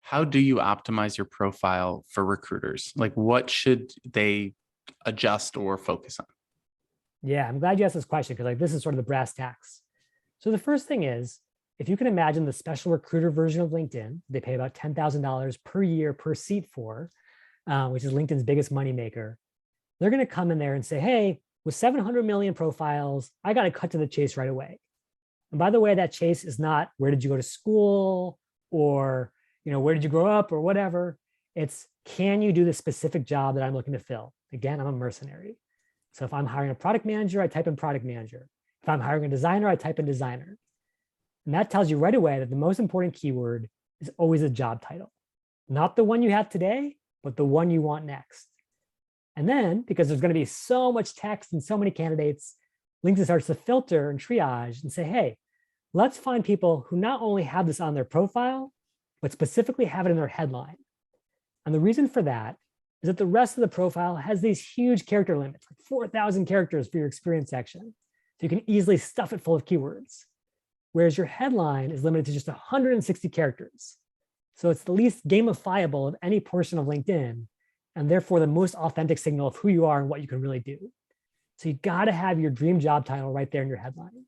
how do you optimize your profile for recruiters? Like, what should they adjust or focus on? Yeah, I'm glad you asked this question because this is sort of the brass tacks. So the first thing is, if you can imagine the special recruiter version of LinkedIn, they pay about $10,000 per year per seat for, which is LinkedIn's biggest moneymaker. They're going to come in there and say, hey, with 700 million profiles, I got to cut to the chase right away. And by the way, that chase is not where did you go to school or where did you grow up or whatever. It's can you do the specific job that I'm looking to fill? Again, I'm a mercenary. So if I'm hiring a product manager, I type in product manager. If I'm hiring a designer, I type in designer. And that tells you right away that the most important keyword is always a job title, not the one you have today, but the one you want next. And then, because there's going to be so much text and so many candidates, LinkedIn starts to filter and triage and say, hey, let's find people who not only have this on their profile, but specifically have it in their headline. And the reason for that is that the rest of the profile has these huge character limits, like 4,000 characters for your experience section. So you can easily stuff it full of keywords. Whereas your headline is limited to just 160 characters. So it's the least gamifiable of any portion of LinkedIn, and therefore the most authentic signal of who you are and what you can really do. So you got to have your dream job title right there in your headline.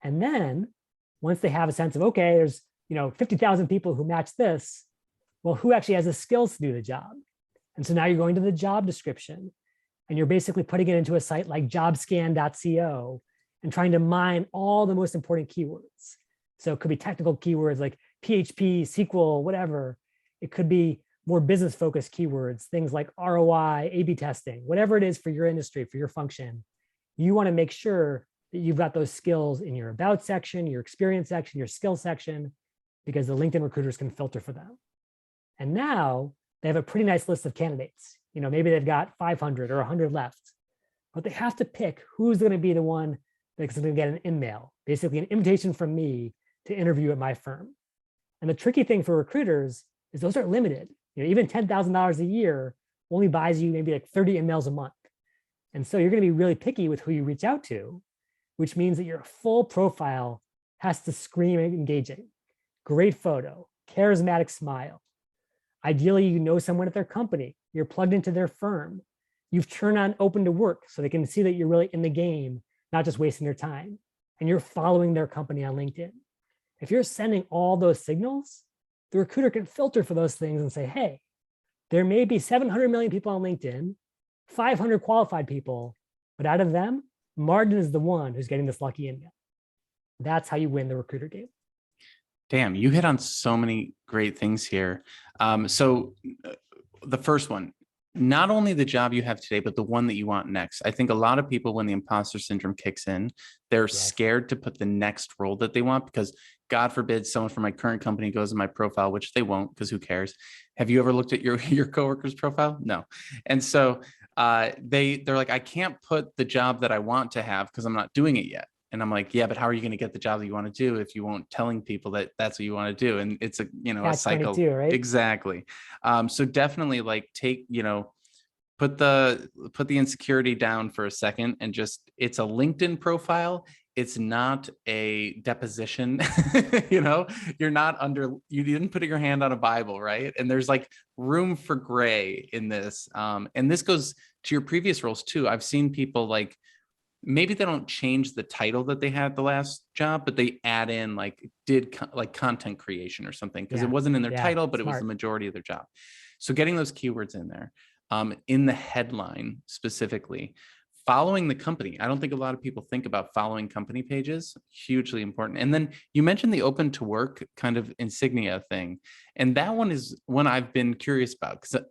And then once they have a sense of, okay, there's 50,000 people who match this, well, who actually has the skills to do the job? And so now you're going to the job description and you're basically putting it into a site like jobscan.co and trying to mine all the most important keywords. So it could be technical keywords like PHP, SQL, whatever. It could be more business focused keywords, things like ROI, A/B testing, whatever it is for your industry, for your function. You want to make sure that you've got those skills in your about section, your experience section, your skill section, because the LinkedIn recruiters can filter for them. And now they have a pretty nice list of candidates. Maybe they've got 500 or 100 left, but they have to pick who's going to be the one that's going to get an email, basically an invitation from me to interview at my firm. And the tricky thing for recruiters is those are limited. Even $10,000 a year only buys you maybe like 30 emails a month. And so you're going to be really picky with who you reach out to, which means that your full profile has to scream engaging. Great photo, charismatic smile. Ideally, you know someone at their company. You're plugged into their firm. You've turned on open to work so they can see that you're really in the game, not just wasting their time. And you're following their company on LinkedIn. If you're sending all those signals, the recruiter can filter for those things and say, hey, there may be 700 million people on LinkedIn, 500 qualified people, but out of them, Martin is the one who's getting this lucky email. That's how you win the recruiter game. Damn, you hit on so many great things here. So the first one, not only the job you have today, but the one that you want next. I think a lot of people, when the imposter syndrome kicks in, they're scared to put the next role that they want because God forbid someone from my current company goes in my profile, which they won't because who cares? Have you ever looked at your coworker's profile? No. And so they're like, I can't put the job that I want to have because I'm not doing it yet. And I'm like, yeah, but how are you going to get the job that you want to do if you won't telling people that that's what you want to do? And it's a, a cycle. Right? Exactly. So definitely take, put the insecurity down for a second and just, it's a LinkedIn profile. It's not a deposition, you're not you didn't put your hand on a Bible, right? And there's room for gray in this. And this goes to your previous roles too. I've seen people maybe they don't change the title that they had the last job, but they add in content creation or something because it wasn't in their title, but it was the majority of their job. So getting those keywords in there, in the headline specifically, following the company. I don't think a lot of people think about following company pages, hugely important. And then you mentioned the open to work kind of insignia thing. And that one is one I've been curious about because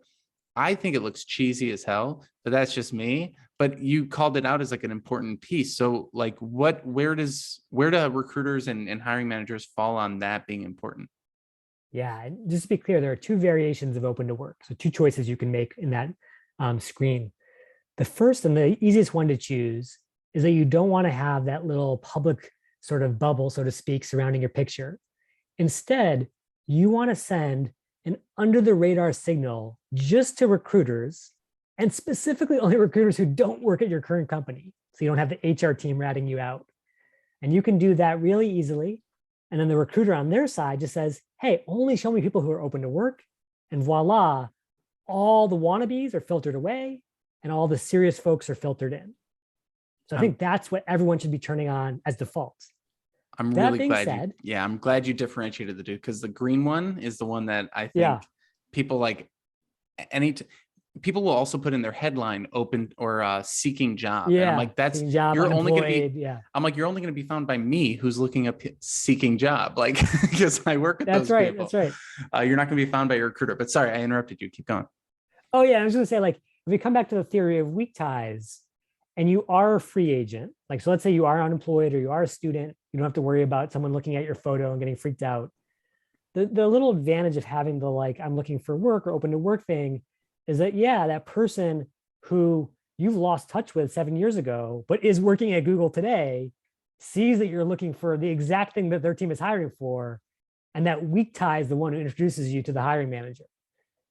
I think it looks cheesy as hell, but that's just me. But you called it out as an important piece. So where do recruiters and hiring managers fall on that being important? Yeah, just to be clear, there are two variations of open to work. So two choices you can make in that screen. The first and the easiest one to choose is that you don't want to have that little public sort of bubble, so to speak, surrounding your picture. Instead, you want to send an under the radar signal just to recruiters, and specifically only recruiters who don't work at your current company. So you don't have the HR team ratting you out. And you can do that really easily And then the recruiter on their side just says, hey, only show me people who are open to work. And voila, all the wannabes are filtered away and all the serious folks are filtered in. So I think that's what everyone should be turning on as default. I'm That really being glad said, I'm glad you differentiated the two, because the green one is the one that I yeah, think people like people will also put in their headline open or seeking job. And I'm yeah, like, that's, seeking job, you're only going to unemployed, be, yeah, I'm like, you're only going to be found by me who's looking up seeking job. Like, because I work with that's those right, people. that's right. You're not going to be found by your recruiter. But sorry, I interrupted you. Keep going. Oh yeah, I was gonna say, like, if we come back to the theory of weak ties and you are a free agent, like, so let's say you are unemployed or you are a student, you don't have to worry about someone looking at your photo and getting freaked out. The little advantage of having the, like, I'm looking for work or open to work thing is that, yeah, that person who you've lost touch with 7 years ago, but is working at Google today, sees that you're looking for the exact thing that their team is hiring for. And that weak tie is the one who introduces you to the hiring manager.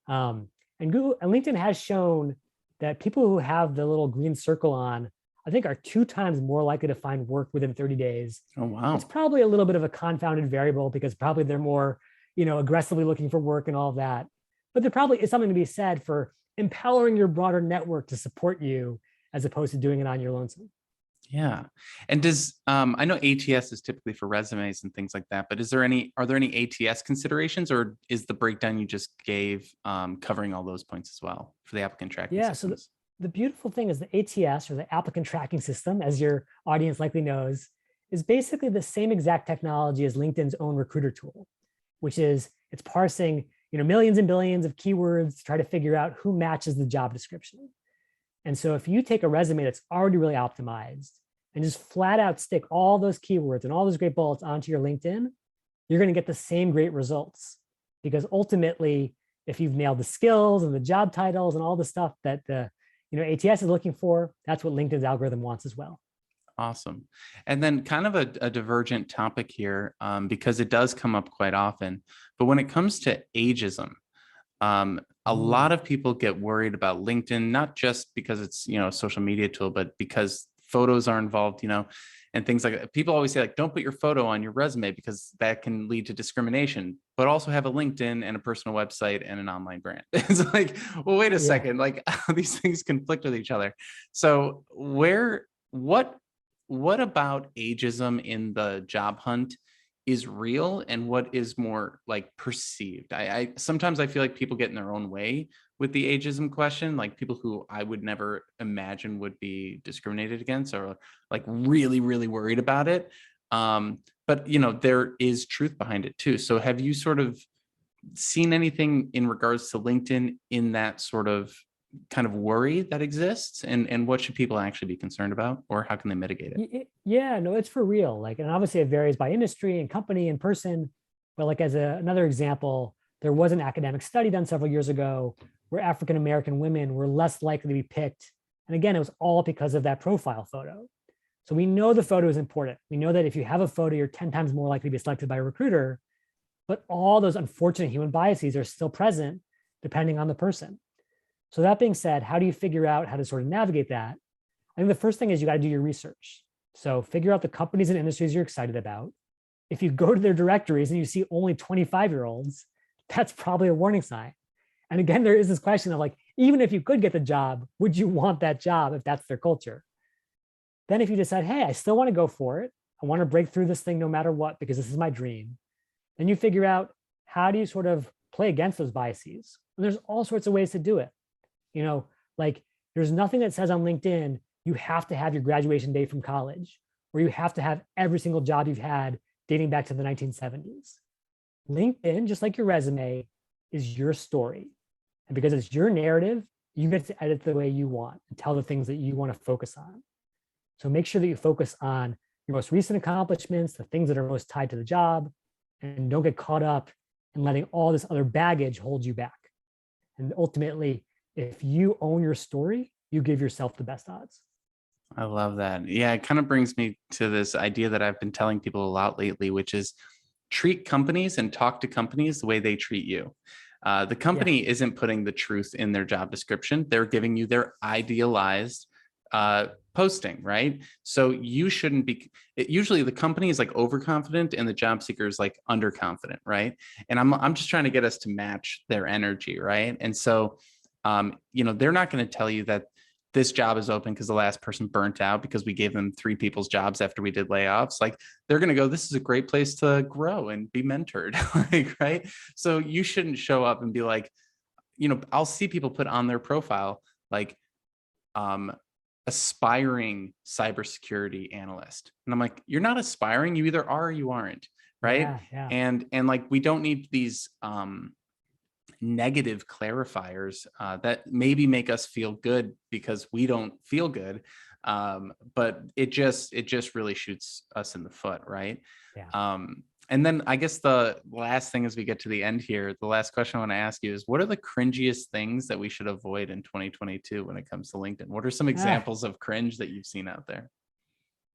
And Google and LinkedIn has shown that people who have the little green circle on, I think, are 2 times more likely to find work within 30 days. Oh, wow. It's probably a little bit of a confounded variable because probably they're more, aggressively looking for work and all of that. But there probably is something to be said for empowering your broader network to support you as opposed to doing it on your lonesome. Yeah. And does I know ATS is typically for resumes and things like that, but are there any ATS considerations, or is the breakdown you just gave covering all those points as well for the applicant tracking Yeah. systems? So the beautiful thing is the ATS, or the applicant tracking system, as your audience likely knows, is basically the same exact technology as LinkedIn's own recruiter tool, which is it's parsing, millions and billions of keywords to try to figure out who matches the job description. And so if you take a resume that's already really optimized and just flat out stick all those keywords and all those great bullets onto your LinkedIn, you're going to get the same great results. Because ultimately, if you've nailed the skills and the job titles and all the stuff that the ATS is looking for, that's what LinkedIn's algorithm wants as well. Awesome. And then kind of a divergent topic here, because it does come up quite often. But when it comes to ageism, a lot of people get worried about LinkedIn, not just because it's, a social media tool, but because photos are involved, and things like that. People always say, like, don't put your photo on your resume because that can lead to discrimination, but also have a LinkedIn and a personal website and an online brand. It's like, well, wait a second, like these things conflict with each other. So what about ageism in the job hunt is real and what is more like perceived? I sometimes I feel like people get in their own way with the ageism question, like people who I would never imagine would be discriminated against or like really, really worried about it. But there is truth behind it too. So have you sort of seen anything in regards to LinkedIn in that sort of kind of worry that exists, and what should people actually be concerned about, or how can they mitigate it? Yeah, no, it's for real. Like, and obviously it varies by industry and company and person. But like, as another example, there was an academic study done several years ago where African-American women were less likely to be picked. And again, it was all because of that profile photo. So we know the photo is important. We know that if you have a photo, you're 10 times more likely to be selected by a recruiter, but all those unfortunate human biases are still present depending on the person. So that being said, how do you figure out how to sort of navigate that? I think the first thing is you got to do your research. So figure out the companies and industries you're excited about. If you go to their directories and you see only 25-year-olds, that's probably a warning sign. And again, there is this question of, like, even if you could get the job, would you want that job if that's their culture? Then if you decide, hey, I still want to go for it, I want to break through this thing no matter what, because this is my dream, then you figure out how do you sort of play against those biases. And there's all sorts of ways to do it. Like, there's nothing that says on LinkedIn, you have to have your graduation date from college, or you have to have every single job you've had dating back to the 1970s. LinkedIn, just like your resume, is your story. And because it's your narrative, you get to edit the way you want and tell the things that you want to focus on. So make sure that you focus on your most recent accomplishments, the things that are most tied to the job, and don't get caught up in letting all this other baggage hold you back. And ultimately, if you own your story, you give yourself the best odds. I love that. Yeah, it kind of brings me to this idea that I've been telling people a lot lately, which is treat companies and talk to companies the way they treat you. The company isn't putting the truth in their job description. They're giving you their idealized posting, right? So you shouldn't be, usually the company is like overconfident and the job seeker is like underconfident, right? And I'm just trying to get us to match their energy, right? And so, they're not going to tell you that this job is open because the last person burnt out because we gave them 3 people's jobs after we did layoffs. Like they're going to go, this is a great place to grow and be mentored, like, right? So you shouldn't show up and be like, I'll see people put on their profile, like, aspiring cybersecurity analyst. And I'm like, you're not aspiring, you either are or you aren't, right? Yeah. And like, we don't need these negative clarifiers that maybe make us feel good because we don't feel good. But it just really shoots us in the foot, right? Yeah. And then I guess the last thing as we get to the end here, the last question I want to ask you is, what are the cringiest things that we should avoid in 2022 when it comes to LinkedIn? What are some examples of cringe that you've seen out there?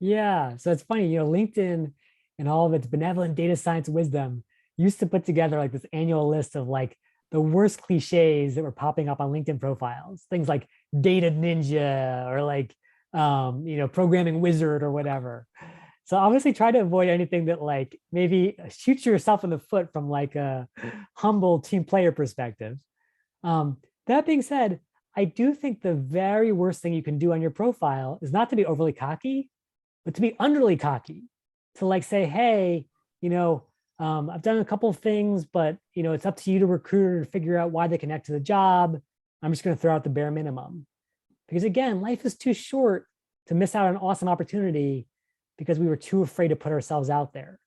Yeah. So it's funny, LinkedIn and all of its benevolent data science wisdom used to put together like this annual list of like the worst cliches that were popping up on LinkedIn profiles, things like data ninja or like, programming wizard or whatever. So obviously try to avoid anything that like maybe shoots yourself in the foot from like a humble team player perspective. That being said, I do think the very worst thing you can do on your profile is not to be overly cocky, but to be underly cocky, to like say, hey, I've done a couple of things, but it's up to you to recruiter to figure out why they connect to the job. I'm just going to throw out the bare minimum. Because again, life is too short to miss out on an awesome opportunity because we were too afraid to put ourselves out there.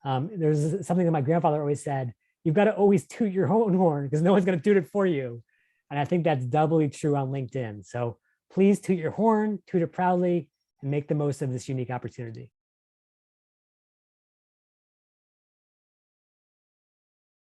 There's something that my grandfather always said, you've got to always toot your own horn because no one's going to toot it for you. And I think that's doubly true on LinkedIn. So please toot your horn, toot it proudly, and make the most of this unique opportunity.